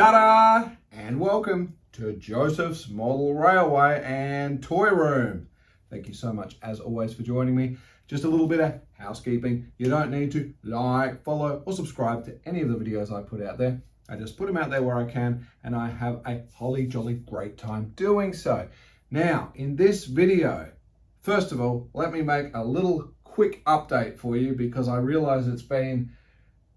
Ta-da! And welcome to Joseph's Model Railway and Toy Room. Thank you so much, as always, for joining me. Just a little bit of housekeeping. You don't need to like, follow, or subscribe to any of the videos I put out there. I just put them out there where I can, and I have a holly jolly great time doing so. Now, in this video, first of all, let me make a little quick update for you because I realize it's been,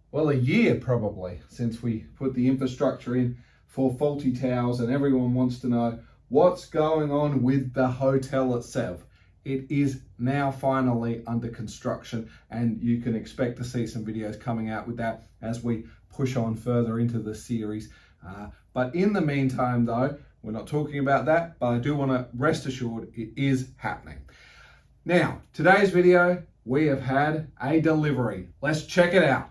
well, a year probably since we put the infrastructure in for faulty towers, and everyone wants to know what's going on with the hotel itself. It is now finally under construction, and you can expect to see some videos coming out with that as we push on further into the series. But in the meantime, though, we're not talking about that, but I do want to rest assured it is happening. Now, today's video, we have had a delivery. Let's check it out.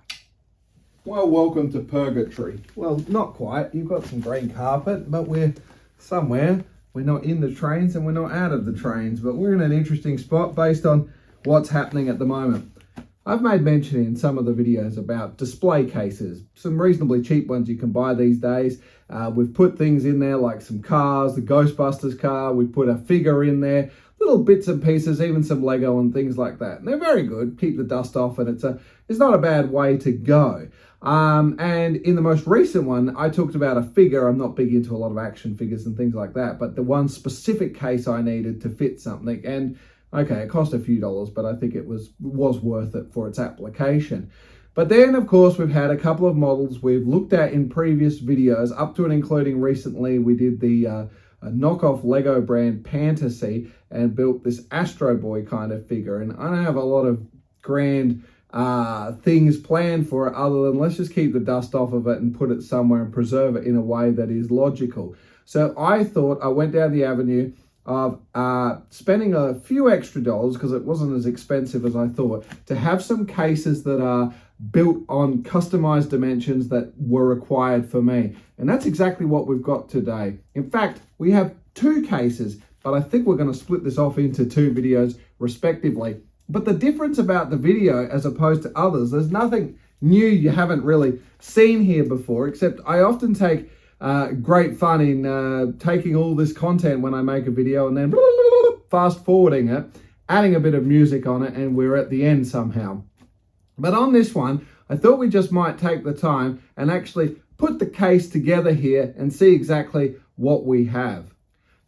Well, welcome to purgatory. Well, not quite. You've got some green carpet, but we're somewhere. We're not in the trains and we're not out of the trains, but we're in an interesting spot based on what's happening at the moment. I've made mention in some of the videos about display cases, some reasonably cheap ones you can buy these days. We've put things in there like some cars, the Ghostbusters car, we put a figure in there, little bits and pieces, even some Lego and things like that. And they're very good, keep the dust off, and it's not a bad way to go. And in the most recent one, I talked about a figure. I'm not big into a lot of action figures and things like that, but the one specific case I needed to fit something, and okay, it cost a few dollars, but I think it was worth it for its application. But then, of course, we've had a couple of models we've looked at in previous videos, up to and including recently we did the knockoff Lego brand Pantasy and built this Astroboy kind of figure. And I don't have a lot of grand things planned for it other than let's just keep the dust off of it and put it somewhere and preserve it in a way that is logical. So I thought I went down the avenue of spending a few extra dollars, because it wasn't as expensive as I thought, to have some cases that are built on customized dimensions that were required for me. And that's exactly what we've got today. In fact, we have two cases, but I think we're going to split this off into two videos respectively. But the difference about the video as opposed to others, there's nothing new you haven't really seen here before, except I often take great fun in taking all this content when I make a video and then fast forwarding it, adding a bit of music on it, and we're at the end somehow. But on this one, I thought we just might take the time and actually put the case together here and see exactly what we have.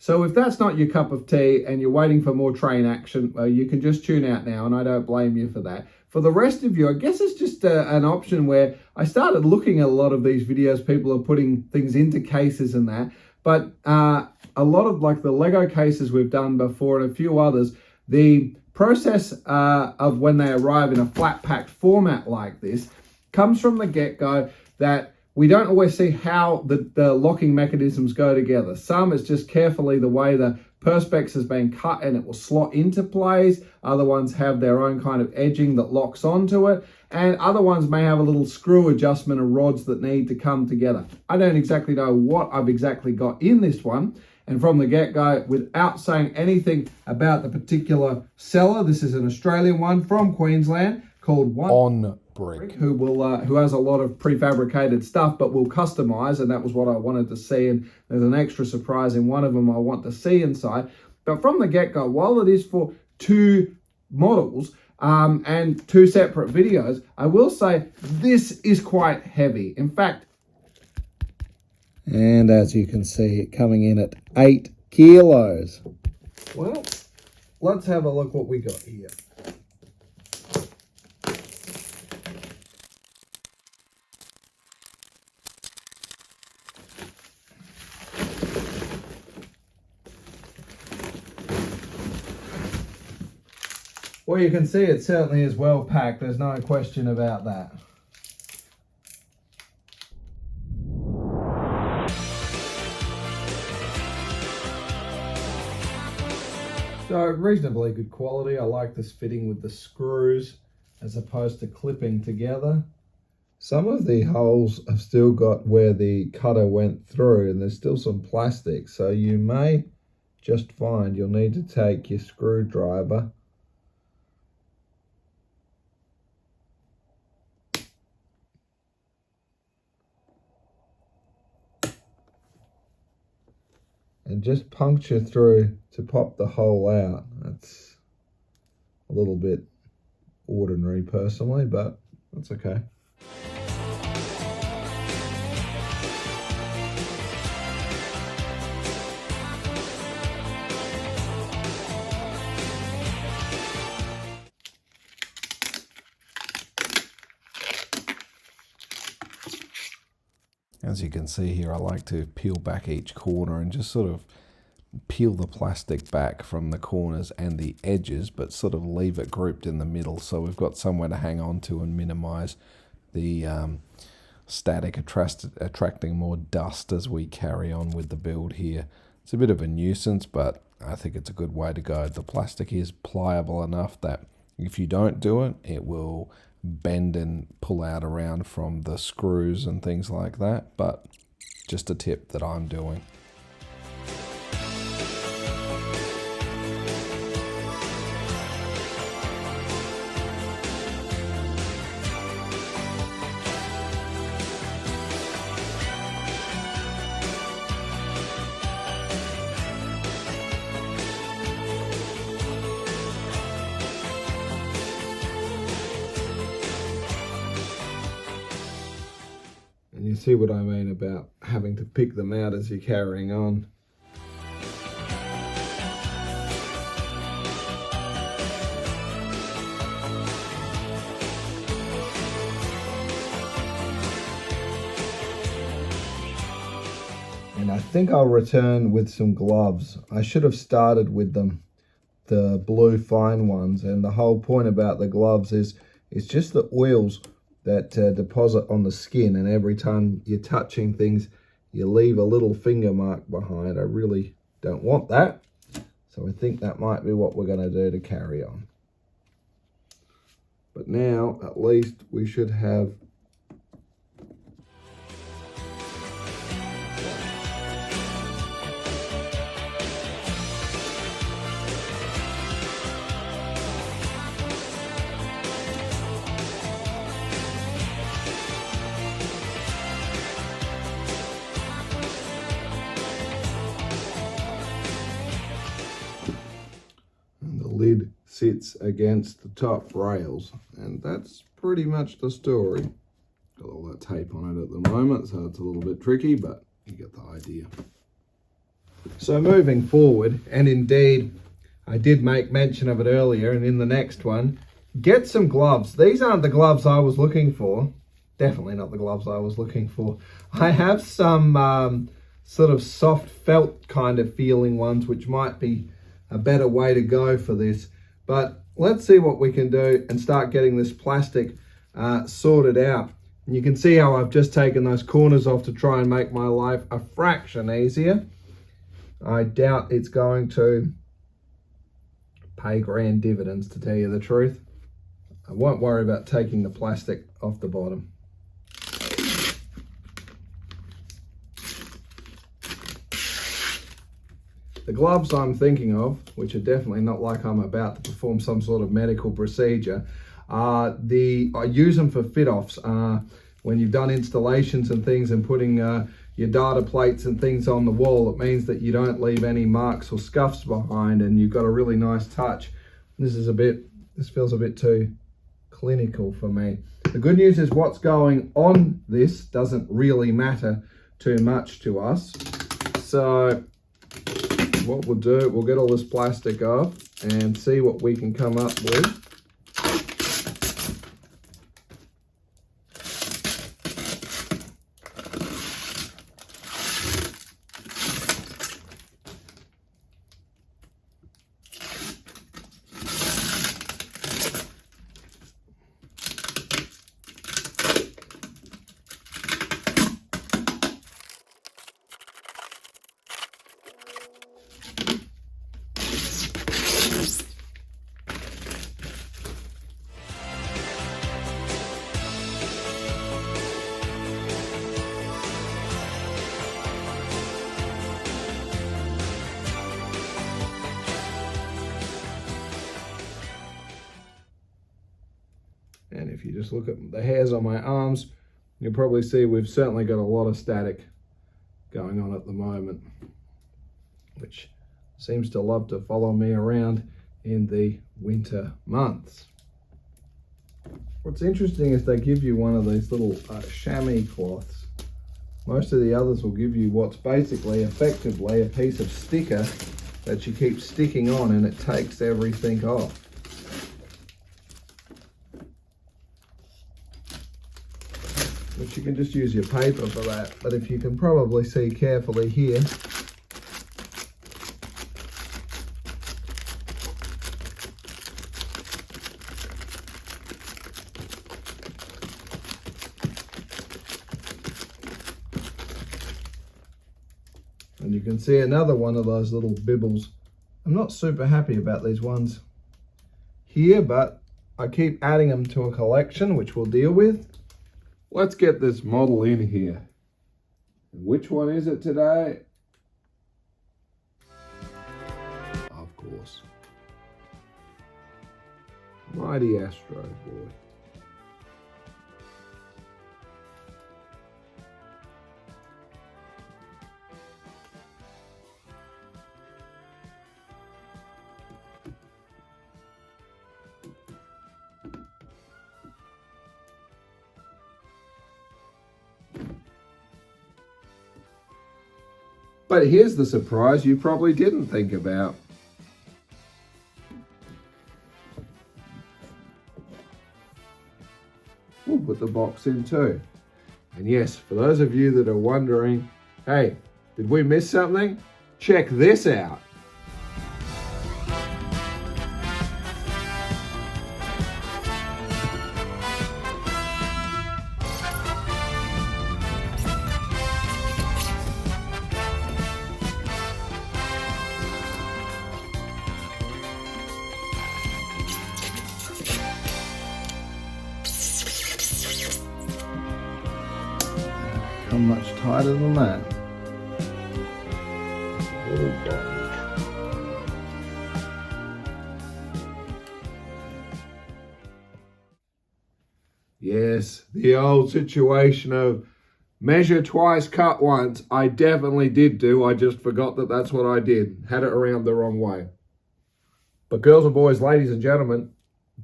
So if that's not your cup of tea and you're waiting for more train action, you can just tune out now, and I don't blame you for that. For the rest of you, I guess it's just an option where I started looking at a lot of these videos. People are putting things into cases and that, but a lot of like the Lego cases we've done before and a few others, the process of when they arrive in a flat packed format like this comes from the get-go that we don't always see how the locking mechanisms go together. Some it's just carefully the way the perspex has been cut and it will slot into place. Other ones have their own kind of edging that locks onto it. And other ones may have a little screw adjustment and rods that need to come together. I don't exactly know what I've exactly got in this one. And from the get-go, without saying anything about the particular seller, this is an Australian one from Queensland called ONBRICK, who has a lot of prefabricated stuff but will customize, and that was what I wanted to see. And there's an extra surprise in one of them I want to see inside. But from the get-go, while it is for two models and two separate videos, I will say this is quite heavy. In fact, and as you can see, it coming in at 8 kilos. Well, let's have a look what we got here. Well, you can see it certainly is well packed. There's no question about that. So reasonably good quality. I like this fitting with the screws as opposed to clipping together. Some of the holes have still got where the cutter went through, and there's still some plastic. So you may just find you'll need to take your screwdriver and just puncture through to pop the hole out. That's a little bit ordinary personally, but that's okay. As you can see here, I like to peel back each corner and just sort of peel the plastic back from the corners and the edges, but sort of leave it grouped in the middle so we've got somewhere to hang on to and minimize the static attracting more dust as we carry on with the build here. It's a bit of a nuisance, but I think it's a good way to go. The plastic is pliable enough that if you don't do it, it will bend and pull out around from the screws and things like that, but just a tip that I'm doing. And you see what I mean about having to pick them out as you're carrying on. And I think I'll return with some gloves. I should have started with them, the blue fine ones. And the whole point about the gloves is it's just the oils that deposit on the skin, and every time you're touching things you leave a little finger mark behind. I really don't want that, so I think that might be what we're going to do to carry on. But now at least we should have lid sits against the top rails, and that's pretty much the story. Got all that tape on it at the moment, so it's a little bit tricky, but you get the idea. So moving forward, and indeed I did make mention of it earlier, and in the next one, get some gloves. These aren't the gloves I was looking for. Definitely not the gloves I was looking for. I have some sort of soft felt kind of feeling ones, which might be a better way to go for this, but let's see what we can do and start getting this plastic sorted out. And you can see how I've just taken those corners off to try and make my life a fraction easier. I doubt it's going to pay grand dividends, to tell you the truth. I won't worry about taking the plastic off the bottom. The gloves I'm thinking of, which are definitely not like I'm about to perform some sort of medical procedure, I use them for fit-offs. When you've done installations and things and putting your data plates and things on the wall, it means that you don't leave any marks or scuffs behind, and you've got a really nice touch. This feels a bit too clinical for me. The good news is what's going on this doesn't really matter too much to us. So what we'll do, we'll get all this plastic off and see what we can come up with. And if you just look at the hairs on my arms, you'll probably see we've certainly got a lot of static going on at the moment. which seems to love to follow me around in the winter months. What's interesting is they give you one of these little chamois cloths. Most of the others will give you what's basically effectively a piece of sticker that you keep sticking on, and it takes everything off. Which you can just use your paper for that, but if you can probably see carefully here, and you can see another one of those little bibbles. I'm not super happy about these ones here, but I keep adding them to a collection, which we'll deal with. Let's get this model in here. Which one is it today? Of course. Mighty Astroboy. But here's the surprise you probably didn't think about. We'll put the box in too. And yes, for those of you that are wondering, hey, did we miss something? Check this out. Come much tighter than that. Little bondage. Yes, the old situation of measure twice, cut once. I definitely did do. I just forgot that that's what I did. Had it around the wrong way. But girls and boys, ladies and gentlemen,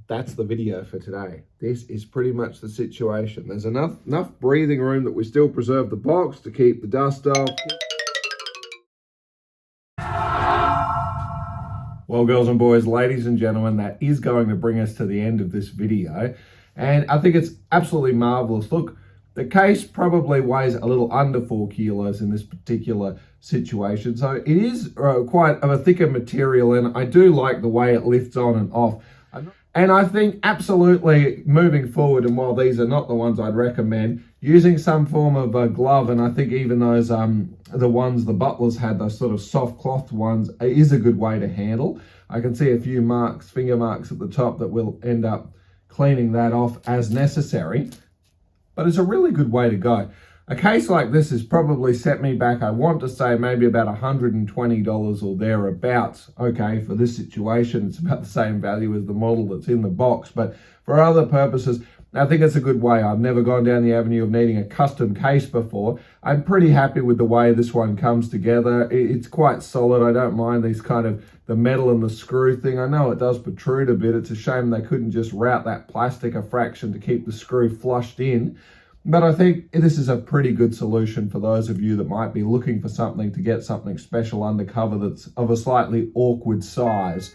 that's the video for today. This is pretty much the situation. There's enough breathing room that we still preserve the box to keep the dust off. Well, girls and boys, ladies and gentlemen, that is going to bring us to the end of this video. And I think it's absolutely marvelous. Look, the case probably weighs a little under 4 kilos in this particular situation. So it is quite of a thicker material, and I do like the way it lifts on and off. And I think absolutely moving forward, and while these are not the ones I'd recommend, using some form of a glove, and I think even those, the ones the butlers had, those sort of soft cloth ones, is a good way to handle. I can see a few marks, finger marks at the top that will end up cleaning that off as necessary. But it's a really good way to go. A case like this has probably set me back, I want to say maybe about $120 or thereabouts. Okay, for this situation, it's about the same value as the model that's in the box. But for other purposes, I think it's a good way. I've never gone down the avenue of needing a custom case before. I'm pretty happy with the way this one comes together. It's quite solid. I don't mind these kind of the metal and the screw thing. I know it does protrude a bit. It's a shame they couldn't just route that plastic a fraction to keep the screw flushed in. But I think this is a pretty good solution for those of you that might be looking for something to get something special undercover that's of a slightly awkward size.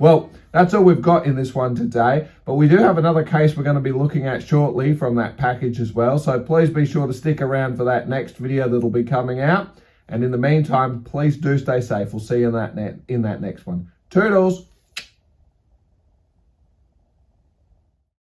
Well, that's all we've got in this one today, but we do have another case we're going to be looking at shortly from that package as well, so please be sure to stick around for that next video that'll be coming out. And in the meantime, please do stay safe. We'll see you in that next one. Toodles!